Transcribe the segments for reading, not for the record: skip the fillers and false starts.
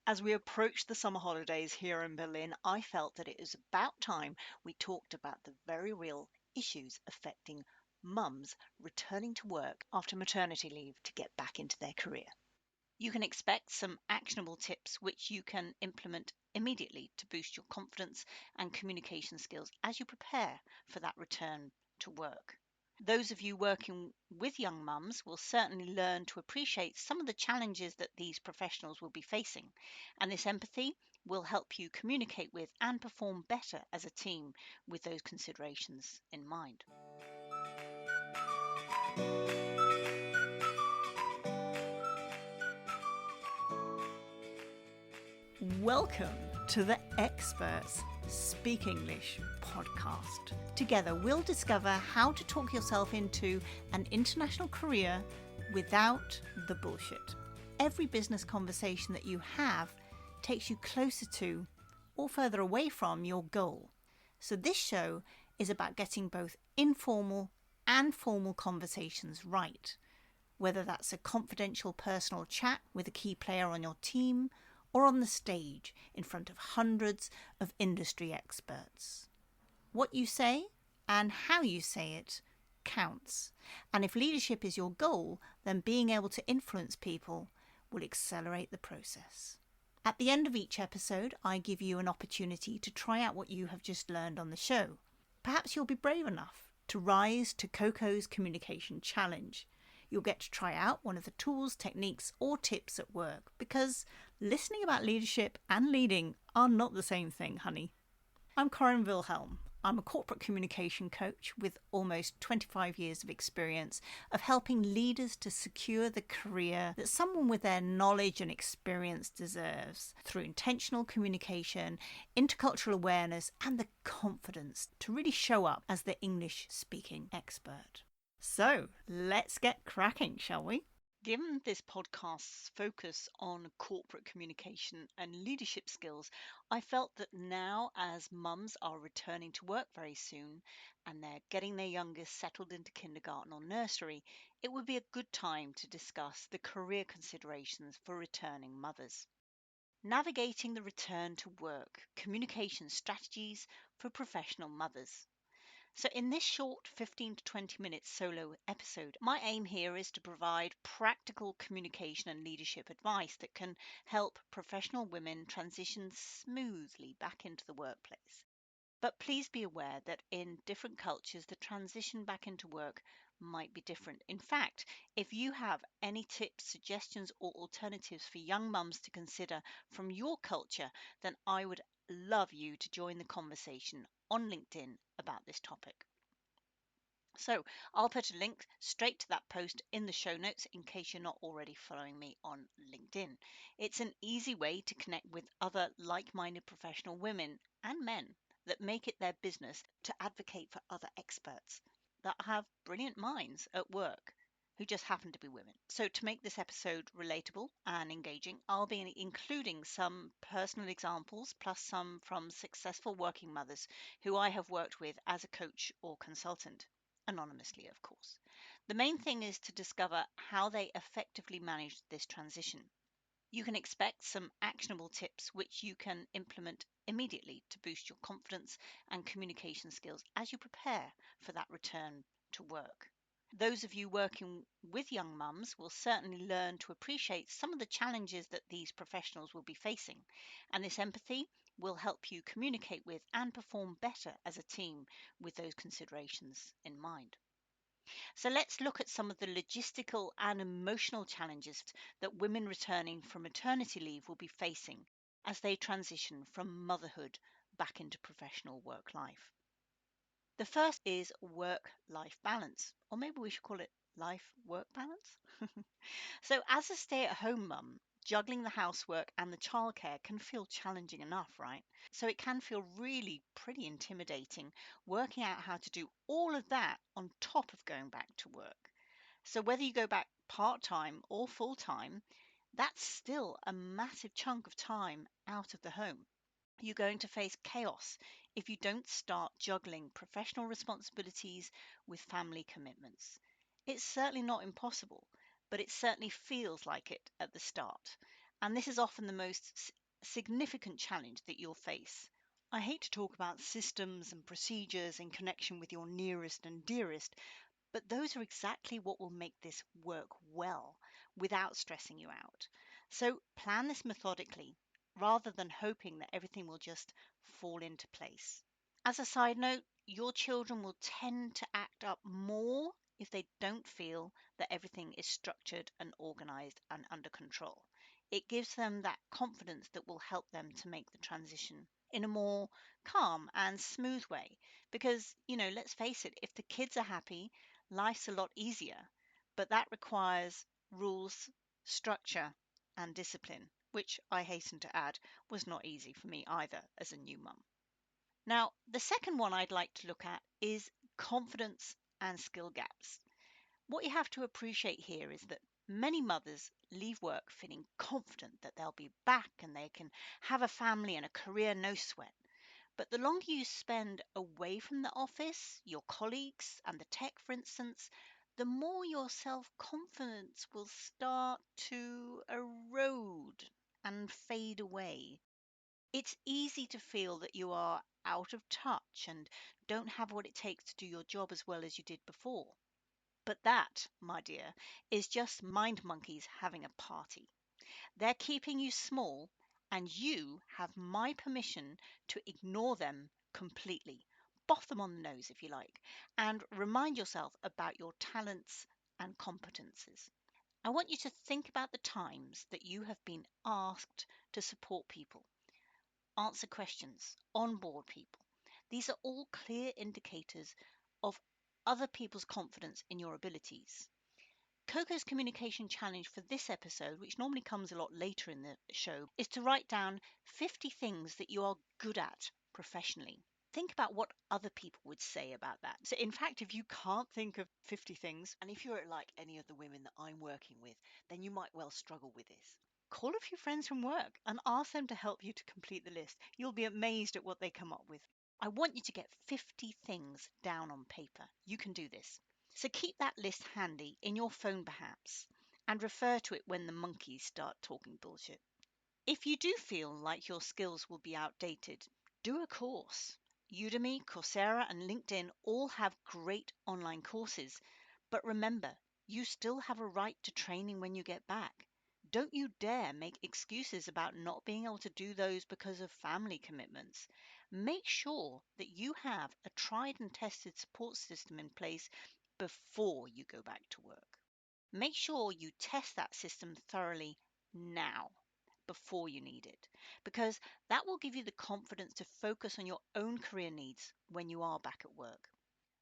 As we approach the summer holidays here in Berlin, I felt that it was about time we talked about the very real issues affecting mums returning to work after maternity leave to get back into their career. You can expect some actionable tips which you can implement immediately to boost your confidence and communication skills as you prepare for that return to work. Those of you working with young mums will certainly learn to appreciate some of the challenges that these professionals will be facing, and this empathy will help you communicate with and perform better as a team with those considerations in mind. Welcome to the Experts Speak English podcast. Together, we'll discover how to talk yourself into an international career without the bullshit. Every business conversation that you have takes you closer to or further away from your goal. So this show is about getting both informal and formal conversations right, whether that's a confidential personal chat with a key player on your team or on the stage in front of hundreds of industry experts. What you say and how you say it counts. And if leadership is your goal, then being able to influence people will accelerate the process. At the end of each episode, I give you an opportunity to try out what you have just learned on the show. Perhaps you'll be brave enough to rise to Coco's communication challenge. You'll get to try out one of the tools, techniques, or tips at work because listening about leadership and leading are not the same thing, honey. I'm Corinne Wilhelm. I'm a corporate communication coach with almost 25 years of experience of helping leaders to secure the career that someone with their knowledge and experience deserves through intentional communication, intercultural awareness, and the confidence to really show up as the English-speaking expert. So, let's get cracking, shall we? Given this podcast's focus on corporate communication and leadership skills, I felt that now, as mums are returning to work very soon and they're getting their youngest settled into kindergarten or nursery, it would be a good time to discuss the career considerations for returning mothers. Navigating the return to work, communication strategies for professional mothers. So, in this short 15 to 20 minute solo episode, my aim here is to provide practical communication and leadership advice that can help professional women transition smoothly back into the workplace. But please be aware that in different cultures, the transition back into work might be different. In fact, if you have any tips, suggestions, or alternatives for young mums to consider from your culture, then I would love you to join the conversation on LinkedIn about this topic. So I'll put a link straight to that post in the show notes in case you're not already following me on LinkedIn. It's an easy way to connect with other like-minded professional women and men that make it their business to advocate for other experts that have brilliant minds at work who just happen to be women. So to make this episode relatable and engaging, I'll be including some personal examples plus some from successful working mothers who I have worked with as a coach or consultant, anonymously, of course. The main thing is to discover how they effectively managed this transition. You can expect some actionable tips which you can implement immediately to boost your confidence and communication skills as you prepare for that return to work. Those of you working with young mums will certainly learn to appreciate some of the challenges that these professionals will be facing, and this empathy will help you communicate with and perform better as a team with those considerations in mind. So let's look at some of the logistical and emotional challenges that women returning from maternity leave will be facing as they transition from motherhood back into professional work life. The first is work-life balance, or maybe we should call it life-work balance. So as a stay-at-home mum, juggling the housework and the childcare can feel challenging enough, right? So it can feel really pretty intimidating working out how to do all of that on top of going back to work. So whether you go back part-time or full-time, that's still a massive chunk of time out of the home. You're going to face chaos if you don't start juggling professional responsibilities with family commitments. It's certainly not impossible, but it certainly feels like it at the start. And this is often the most significant challenge that you'll face. I hate to talk about systems and procedures in connection with your nearest and dearest, but those are exactly what will make this work well without stressing you out. So plan this methodically rather than hoping that everything will just fall into place. As a side note, your children will tend to act up more if they don't feel that everything is structured and organized and under control. It gives them that confidence that will help them to make the transition in a more calm and smooth way. Because, let's face it, if the kids are happy, life's a lot easier. But that requires rules, structure, and discipline, which I hasten to add was not easy for me either as a new mum. Now, the second one I'd like to look at is confidence and skill gaps. What you have to appreciate here is that many mothers leave work feeling confident that they'll be back and they can have a family and a career no sweat. But the longer you spend away from the office, your colleagues, and the tech, for instance, the more your self confidence will start to erode and fade away. It's easy to feel that you are out of touch and don't have what it takes to do your job as well as you did before. But that, my dear, is just mind monkeys having a party. They're keeping you small, and you have my permission to ignore them completely. Boff them on the nose if you like, and remind yourself about your talents and competences. I want you to think about the times that you have been asked to support people, answer questions, onboard people. These are all clear indicators of other people's confidence in your abilities. Coco's communication challenge for this episode, which normally comes a lot later in the show, is to write down 50 things that you are good at professionally. Think about what other people would say about that. So, in fact, if you can't think of 50 things, And if you're like any of the women that I'm working with, then you might well struggle with this. call a few friends from work and ask them to help you to complete the list. You'll be amazed at what they come up with. I want you to get 50 things down on paper. You can do this. So keep that list handy in your phone perhaps, and refer to it when the monkeys start talking bullshit. If you do feel like your skills will be outdated, do a course. Udemy, Coursera, and LinkedIn all have great online courses. But remember, you still have a right to training when you get back. Don't you dare make excuses about not being able to do those because of family commitments. Make sure that you have a tried and tested support system in place before you go back to work. Make sure you test that system thoroughly now before you need it, because that will give you the confidence to focus on your own career needs when you are back at work.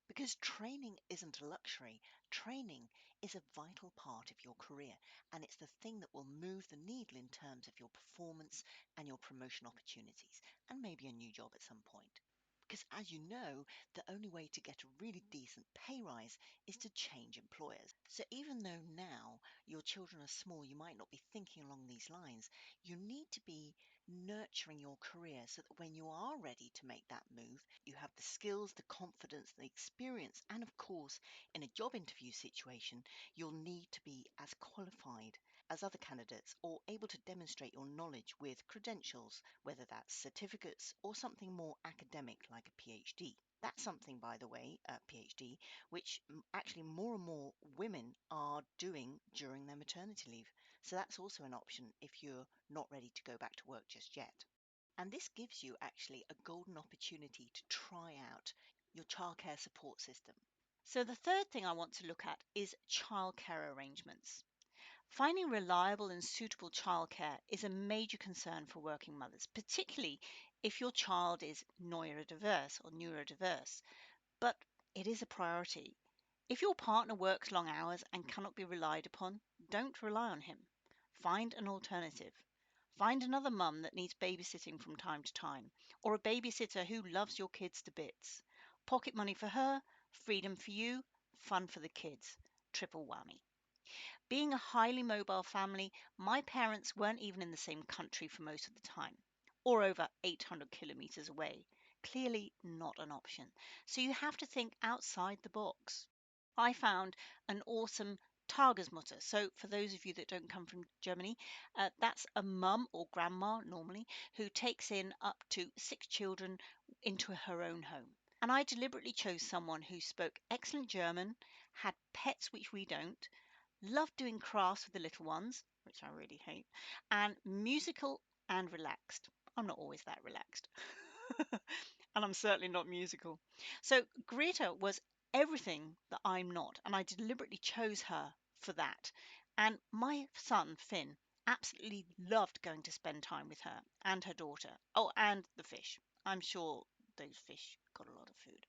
Because training isn't a luxury, training is a vital part of your career, and it's the thing that will move the needle in terms of your performance and your promotion opportunities, and maybe a new job at some point. Because as you know, the only way to get a really decent pay rise is to change employers. So even though now your children are small, you might not be thinking along these lines, you need to be nurturing your career so that when you are ready to make that move, you have the skills, the confidence, the experience, and of course, in a job interview situation, you'll need to be as qualified as other candidates or able to demonstrate your knowledge with credentials, whether that's certificates or something more academic like a PhD. That's something, by the way, a PhD, which actually more and more women are doing during their maternity leave. So that's also an option if you're not ready to go back to work just yet. And this gives you actually a golden opportunity to try out your childcare support system. So, the third thing I want to look at is childcare arrangements. Finding reliable and suitable childcare is a major concern for working mothers, particularly if your child is neurodiverse, but it is a priority. If your partner works long hours and cannot be relied upon, don't rely on him. Find an alternative. Find another mum that needs babysitting from time to time, or a babysitter who loves your kids to bits. Pocket money for her, freedom for you, fun for the kids. Triple whammy. Being a highly mobile family, my parents weren't even in the same country for most of the time, or over 800 kilometers away. Clearly not an option. So you have to think outside the box. I found an awesome Tagesmutter. So, for those of you that don't come from Germany, that's a mum or grandma normally who takes in up to 6 children into her own home. And I deliberately chose someone who spoke excellent German, had pets which we don't, loved doing crafts with the little ones, which I really hate, and musical and relaxed. I'm not always that relaxed. And I'm certainly not musical. So Greta was everything that I'm not, and I deliberately chose her for that. And my son, Finn, absolutely loved going to spend time with her and her daughter. Oh, and the fish. I'm sure those fish got a lot of food.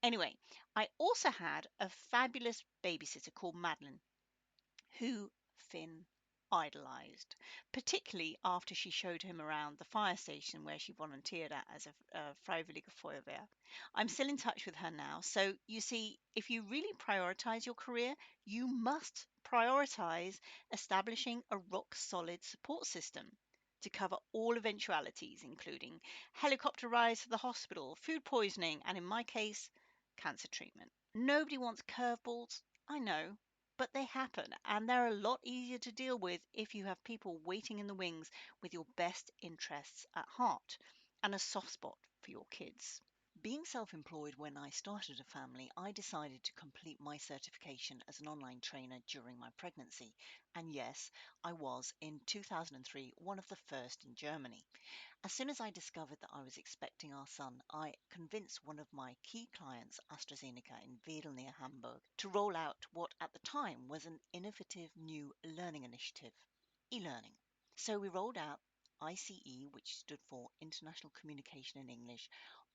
Anyway, I also had a fabulous babysitter called Madeline who Finn idolized, particularly after she showed him around the fire station where she volunteered at as a Freiwillige Feuerwehr. I'm still in touch with her now. So you see, if you really prioritize your career, you must prioritize establishing a rock solid support system to cover all eventualities, including helicopter rides to the hospital, food poisoning, and in my case, cancer treatment. Nobody wants curveballs, I know, but they happen, and they're a lot easier to deal with if you have people waiting in the wings with your best interests at heart and a soft spot for your kids. Being self-employed when I started a family, I decided to complete my certification as an online trainer during my pregnancy. And yes, I was, in 2003, one of the first in Germany. As soon as I discovered that I was expecting our son, I convinced one of my key clients, AstraZeneca in Wedel near Hamburg, to roll out what at the time was an innovative new learning initiative, e-learning. So we rolled out ICE, which stood for International Communication in English,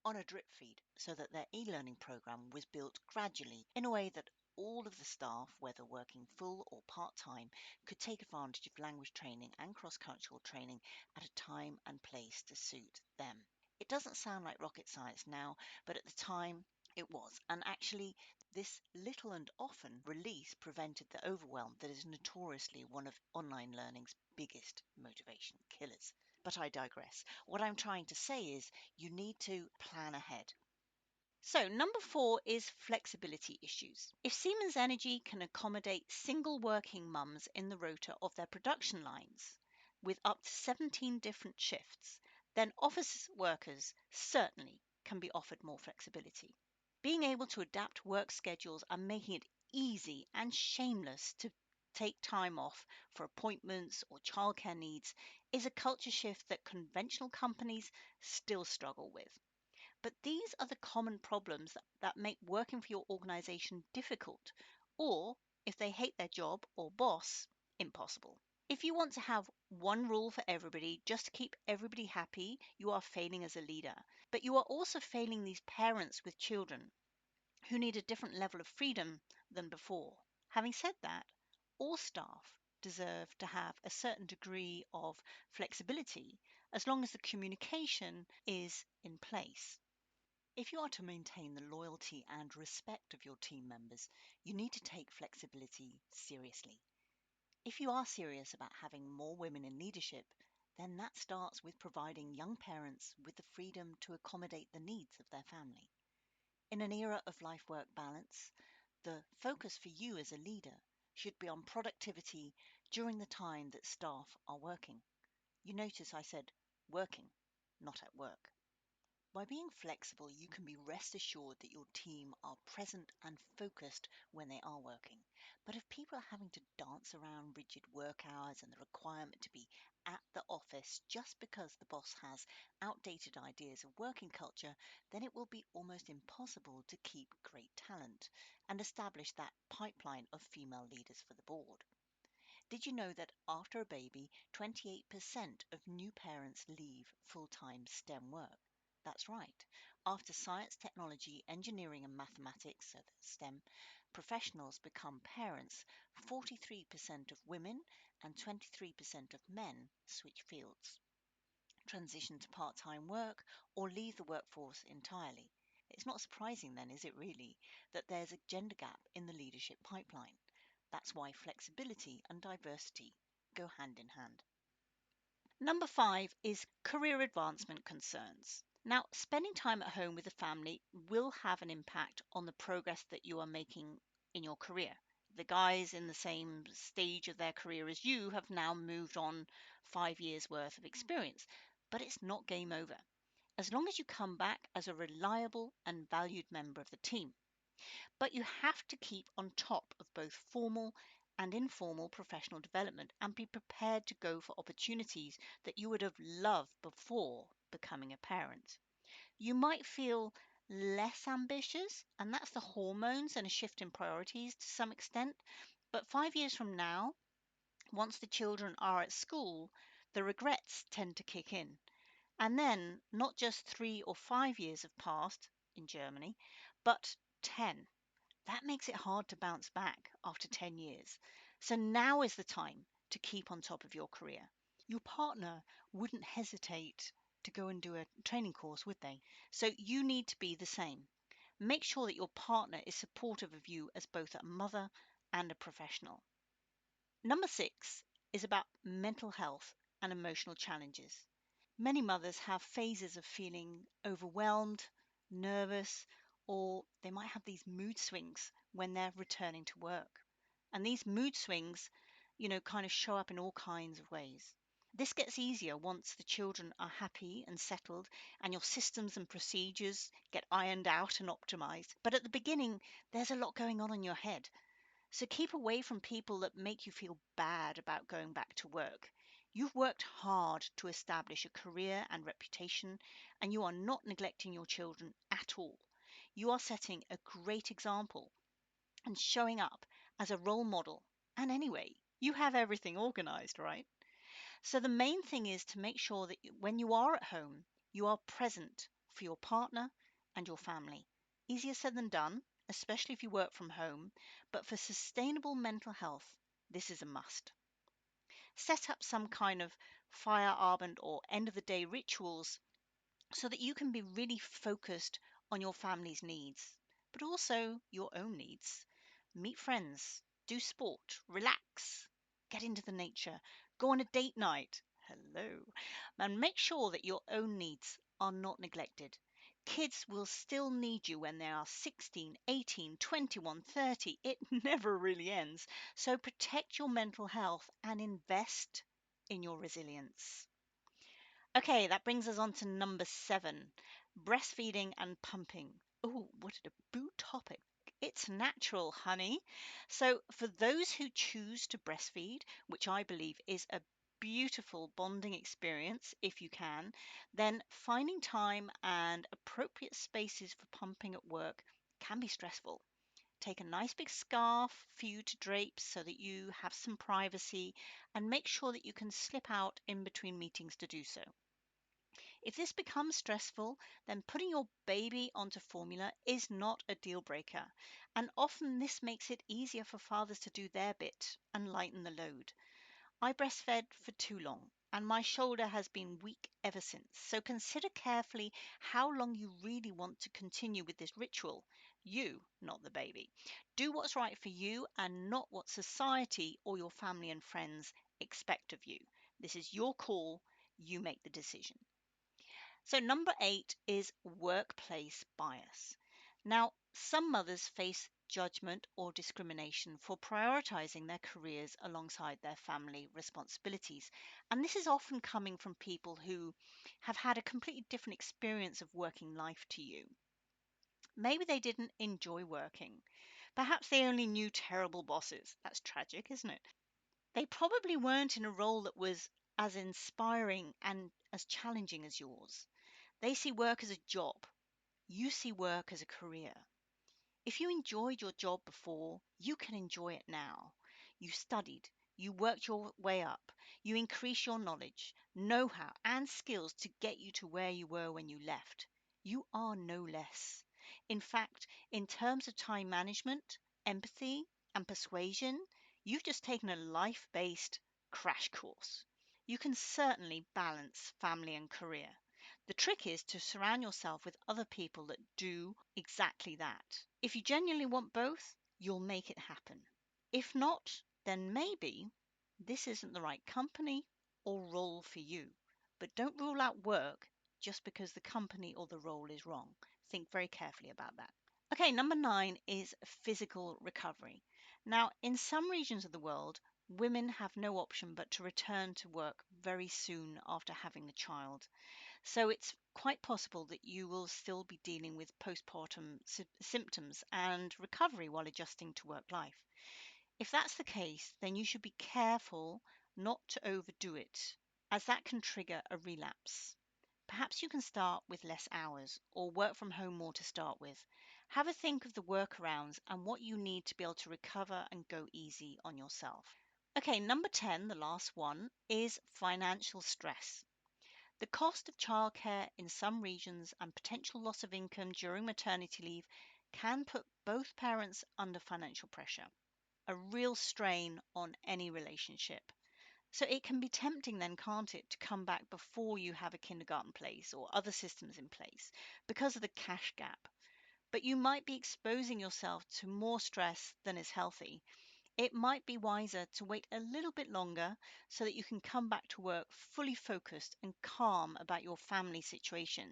on a drip feed so that their e-learning program was built gradually in a way that all of the staff, whether working full or part-time, could take advantage of language training and cross-cultural training at a time and place to suit them. It doesn't sound like rocket science now, but at the time it was. And actually, this little and often release prevented the overwhelm that is notoriously one of online learning's biggest motivation killers. But I digress. What I'm trying to say is you need to plan ahead. So, number 4 is flexibility issues. If Siemens Energy can accommodate single working mums in the rota of their production lines with up to 17 different shifts, then office workers certainly can be offered more flexibility. Being able to adapt work schedules and making it easy and shameless to take time off for appointments or childcare needs is a culture shift that conventional companies still struggle with. But these are the common problems that make working for your organization difficult, or if they hate their job or boss, impossible. If you want to have one rule for everybody just to keep everybody happy, you are failing as a leader. But you are also failing these parents with children who need a different level of freedom than before. Having said that, all staff deserve to have a certain degree of flexibility as long as the communication is in place. If you are to maintain the loyalty and respect of your team members, you need to take flexibility seriously. If you are serious about having more women in leadership, then that starts with providing young parents with the freedom to accommodate the needs of their family. In an era of life work balance, the focus for you as a leader should be on productivity during the time that staff are working. You notice I said working, not at work. By being flexible, you can be rest assured that your team are present and focused when they are working. But if people are having to dance around rigid work hours and the requirement to be at the office just because the boss has outdated ideas of working culture, then it will be almost impossible to keep great talent and establish that pipeline of female leaders for the board. Did you know that after a baby, 28% of new parents leave full-time STEM work? That's right. After science, technology, engineering, and mathematics, so that's STEM, professionals become parents, 43% of women and 23% of men switch fields, transition to part-time work, or leave the workforce entirely. It's not surprising then, is it really, that there's a gender gap in the leadership pipeline. That's why flexibility and diversity go hand in hand. Number 5 is career advancement concerns. Now, spending time at home with the family will have an impact on the progress that you are making in your career. The guys in the same stage of their career as you have now moved on 5 years worth of experience. But it's not game over, as long as you come back as a reliable and valued member of the team. But you have to keep on top of both formal and informal professional development and be prepared to go for opportunities that you would have loved before becoming a parent. You might feel less ambitious, and that's the hormones and a shift in priorities to some extent. But 5 years from now, once the children are at school, the regrets tend to kick in. And then not just 3 or 5 years have passed in Germany, but 10. That makes it hard to bounce back after 10 years. So now is the time to keep on top of your career. Your partner wouldn't hesitate to go and do a training course, would they? So you need to be the same. Make sure that your partner is supportive of you as both a mother and a professional. Number 6 is about mental health and emotional challenges. Many mothers have phases of feeling overwhelmed, nervous, or they might have these mood swings when they're returning to work. And these mood swings, kind of show up in all kinds of ways. This gets easier once the children are happy and settled and your systems and procedures get ironed out and optimized. But at the beginning, there's a lot going on in your head. So keep away from people that make you feel bad about going back to work. You've worked hard to establish a career and reputation, and you are not neglecting your children at all. You are setting a great example and showing up as a role model. And anyway, you have everything organized, right? So the main thing is to make sure that when you are at home, you are present for your partner and your family. Easier said than done, especially if you work from home, but for sustainable mental health, this is a must. Set up some kind of Feierabend or end of the day rituals so that you can be really focused on your family's needs, but also your own needs. Meet friends, do sport, relax, get into the nature, go on a date night. Hello. And make sure that your own needs are not neglected. Kids will still need you when they are 16, 18, 21, 30. It never really ends. So protect your mental health and invest in your resilience. Okay, that brings us on to number 7, breastfeeding and pumping. Oh, what a taboo topic. It's natural, honey. So, for those who choose to breastfeed, which I believe is a beautiful bonding experience if you can, then finding time and appropriate spaces for pumping at work can be stressful. Take a nice big scarf for you to drape so that you have some privacy and make sure that you can slip out in between meetings to do so. If this becomes stressful, then putting your baby onto formula is not a deal breaker. And often this makes it easier for fathers to do their bit and lighten the load. I breastfed for too long, and my shoulder has been weak ever since. So consider carefully how long you really want to continue with this ritual. You, not the baby. Do what's right for you and not what society or your family and friends expect of you. This is your call. You make the decision. So, number 8 is workplace bias. Now, some mothers face judgment or discrimination for prioritizing their careers alongside their family responsibilities. And this is often coming from people who have had a completely different experience of working life to you. Maybe they didn't enjoy working. Perhaps they only knew terrible bosses. That's tragic, isn't it? They probably weren't in a role that was as inspiring and as challenging as yours. They see work as a job. You see work as a career. If you enjoyed your job before, you can enjoy it now. You studied, you worked your way up, you increase your knowledge, know how, and skills to get you to where you were when you left. You are no less. In fact, in terms of time management, empathy, and persuasion, you've just taken a life based crash course. You can certainly balance family and career. The trick is to surround yourself with other people that do exactly that. If you genuinely want both, you'll make it happen. If not, then maybe this isn't the right company or role for you. But don't rule out work just because the company or the role is wrong. Think very carefully about that. Okay, number 9 is physical recovery. Now, in some regions of the world, women have no option but to return to work very soon after having the child. So it's quite possible that you will still be dealing with postpartum symptoms and recovery while adjusting to work life. If that's the case, then you should be careful not to overdo it, as that can trigger a relapse. Perhaps you can start with less hours or work from home more to start with. Have a think of the workarounds and what you need to be able to recover and go easy on yourself. Okay, number 10, the last one, is financial stress. The cost of childcare in some regions and potential loss of income during maternity leave can put both parents under financial pressure, a real strain on any relationship. So it can be tempting then, can't it, to come back before you have a kindergarten place or other systems in place because of the cash gap. But you might be exposing yourself to more stress than is healthy. It might be wiser to wait a little bit longer so that you can come back to work fully focused and calm about your family situation,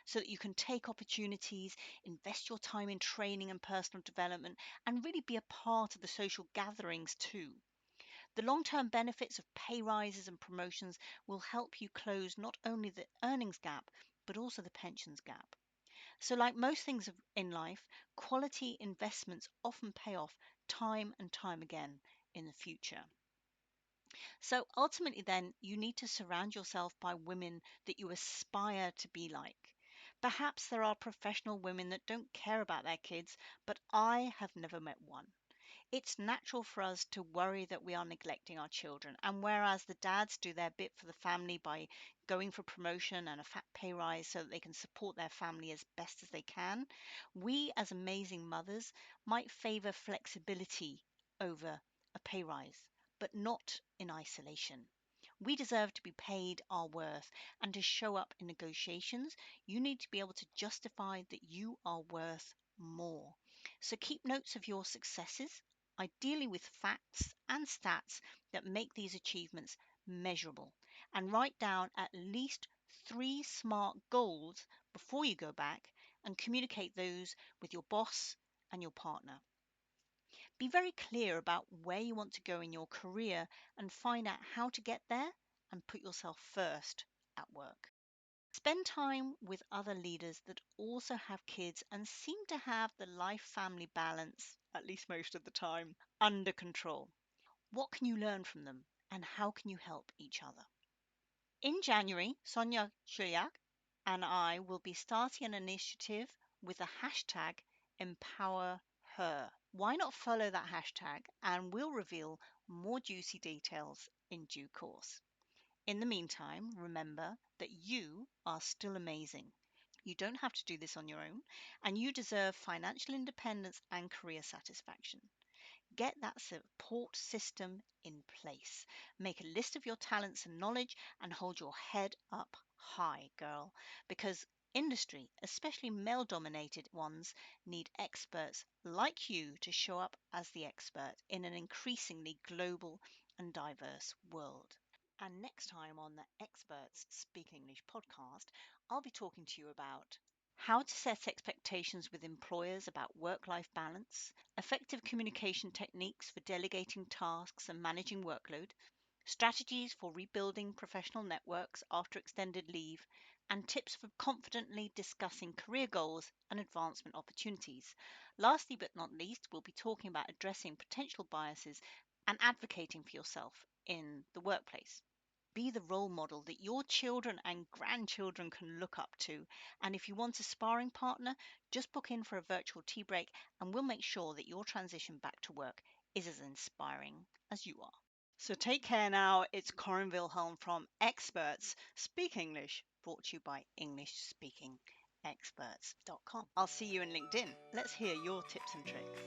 so that you can take opportunities, invest your time in training and personal development, and really be a part of the social gatherings too. The long term benefits of pay rises and promotions will help you close not only the earnings gap, but also the pensions gap. So, like most things in life, quality investments often pay off time and time again in the future. So, ultimately, then, you need to surround yourself by women that you aspire to be like. Perhaps there are professional women that don't care about their kids, but I have never met one. It's natural for us to worry that we are neglecting our children. And whereas the dads do their bit for the family by going for promotion and a fat pay rise so that they can support their family as best as they can, we as amazing mothers might favor flexibility over a pay rise, but not in isolation. We deserve to be paid our worth, and to show up in negotiations, you need to be able to justify that you are worth more. So keep notes of your successes, ideally with facts and stats that make these achievements measurable, and write down at least 3 SMART goals before you go back and communicate those with your boss and your partner. Be very clear about where you want to go in your career and find out how to get there and put yourself first at work. Spend time with other leaders that also have kids and seem to have the life family balance, at least most of the time, under control. What can you learn from them and how can you help each other? In January, Sonia Shuyak and I will be starting an initiative with the hashtag Empower Her. Why not follow that hashtag and we'll reveal more juicy details in due course. In the meantime, remember that you are still amazing. You don't have to do this on your own, and you deserve financial independence and career satisfaction. Get that support system in place. Make a list of your talents and knowledge and hold your head up high, girl, because industry, especially male dominated ones, need experts like you to show up as the expert in an increasingly global and diverse world. And next time on the Experts Speak English podcast, I'll be talking to you about how to set expectations with employers about work life balance, effective communication techniques for delegating tasks and managing workload, strategies for rebuilding professional networks after extended leave, and tips for confidently discussing career goals and advancement opportunities. Lastly, but not least, we'll be talking about addressing potential biases and advocating for yourself in the workplace. Be the role model that your children and grandchildren can look up to. And if you want a sparring partner, just book in for a virtual tea break and we'll make sure that your transition back to work is as inspiring as you are. So take care now. It's Corinne Wilhelm from Experts Speak English, brought to you by EnglishSpeakingExperts.com. I'll see you in LinkedIn. Let's hear your tips and tricks.